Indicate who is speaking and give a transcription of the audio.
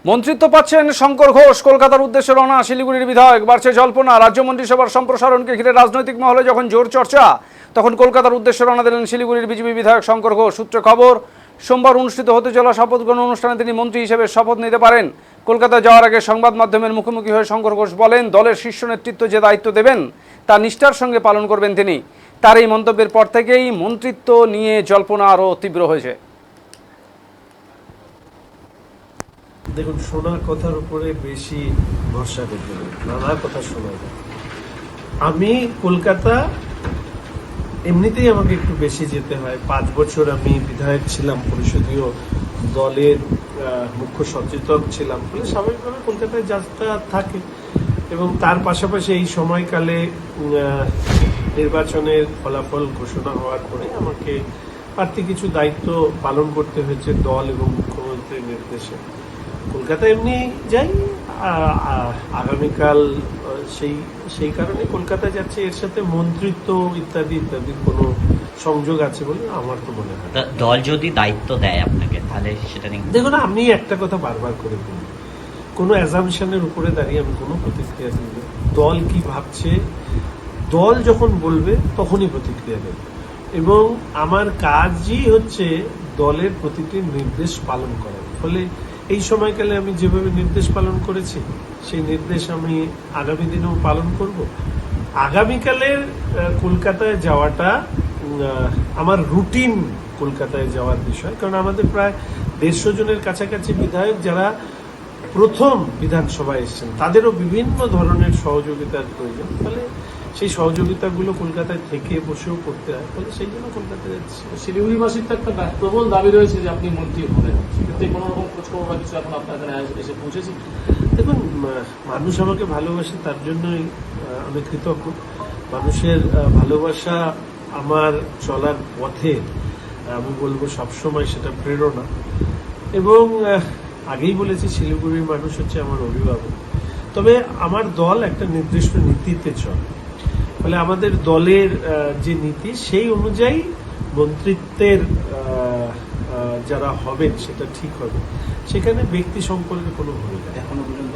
Speaker 1: মন্ত্রিত্ব পাচ্ছেন শঙ্কর ঘোষ। কলকাতার উদ্দেশ্যে রওনা শিলিগুড়ির বিধায়ক। বাড়ছে জল্পনা। রাজ্য মন্ত্রিসভার সম্প্রসারণকে ঘিরে রাজনৈতিক মহলে যখন জোর চর্চা, তখন কলকাতার উদ্দেশ্যে রওনা দিলেন শিলিগুড়ির বিজেপি বিধায়ক শঙ্কর ঘোষ। সূত্রে খবর, সোমবার অনুষ্ঠিত হতে চলা শপথ গ্রহণ অনুষ্ঠানে তিনি মন্ত্রী হিসেবে শপথ নিতে পারেন। কলকাতা যাওয়ার আগে সংবাদ মাধ্যমের মুখোমুখি হয়ে শঙ্কর ঘোষ বলেন, দলের শীর্ষ নেতৃত্ব যে দায়িত্ব দেবেন তা নিষ্ঠার সঙ্গে পালন করবেন তিনি। তার এই মন্তব্যের পর থেকেই মন্ত্রিত্ব নিয়ে জল্পনা আরও তীব্র হয়েছে।
Speaker 2: দেখুন, শোনার কথার উপরে বেশি ভরসা করতে হবে, নানা কথা শোনা যায়। আমি কলকাতা এমনিতেই আমাকে একটু বেশি যেতে হয়। 5 বছর আমি বিধায়ক ছিলাম, পরিষদীয় দলের মুখ্য সচেতক ছিলাম, ফলে স্বাভাবিকভাবে কলকাতায় যাত্রা থাকে। এবং তার পাশাপাশি এই সময়কালে নির্বাচনের ফলাফল ঘোষণা হওয়ার পরে আমাকে বাড়তি কিছু দায়িত্ব পালন করতে হয়েছে দল এবং মুখ্যমন্ত্রীর নির্দেশে। কলকাতা এমনি যাই, আগামীকাল সেই কারণে কলকাতায় যাচ্ছে। এর সাথে মন্ত্রিত্ব ইত্যাদি কোনো সংযোগ আছে বলে আমার তো মনে হয়।
Speaker 3: দল যদি দায়িত্ব দেয় আপনাকে, তাহলে সেটা নিয়ে
Speaker 2: দেখুন, আমি একটা কথা বারবার করে বলি, কোনো অ্যাজামশনের উপরে দাঁড়িয়ে আমি কোনো প্রতিক্রিয়া দিই না। দল কি ভাবছে, দল যখন বলবে তখনই প্রতিক্রিয়া দেবে। এবং আমার কাজই হচ্ছে দলের প্রতিটি নির্দেশ পালন করা। ফলে এই সময়কালে আমি যেভাবে নির্দেশ পালন করেছি, সেই নির্দেশ আমি আগামী দিনেও পালন করব। আগামীকালের কলকাতায় যাওয়াটা আমার রুটিন কলকাতায় যাওয়ার বিষয়, কারণ আমাদের প্রায় 150 জনের কাছাকাছি বিধায়ক যারা প্রথম বিধানসভায় এসেছেন, তাদেরও বিভিন্ন ধরনের সহযোগিতার প্রয়োজন। ফলে সেই সহযোগিতাগুলো কলকাতায় থেকে বসেও করতে হয়, ফলে সেই জন্য কলকাতায় যাচ্ছি।
Speaker 4: শিলিগুড়িবাসীর তো একটা প্রবল দাবি রয়েছে যে আপনি মন্ত্রী হবেন, সেক্ষেত্রে কোনো রকম খোঁজখবর বা কিছু এখন আপনার এখানে এসে পৌঁছেছে?
Speaker 2: দেখুন, মানুষ আমাকে ভালোবাসে, তার জন্যই আমি কৃতজ্ঞ। মানুষের ভালোবাসা আমার চলার পথে, আমি বলবো সবসময় সেটা প্রেরণা। এবং আগেই বলেছি, শিলিগুড়ির মানুষ হচ্ছে আমার অভিভাবক। তবে আমার দল একটা নির্দিষ্ট নীতিতে চলে, ফলে আমাদের দলের যে নীতি, সেই অনুযায়ী মন্ত্রিত্বের যারা হবেন সেটা ঠিক হবে। সেখানে ব্যক্তি সম্পর্কে কোনো ভূমিকা এখনো পর্যন্ত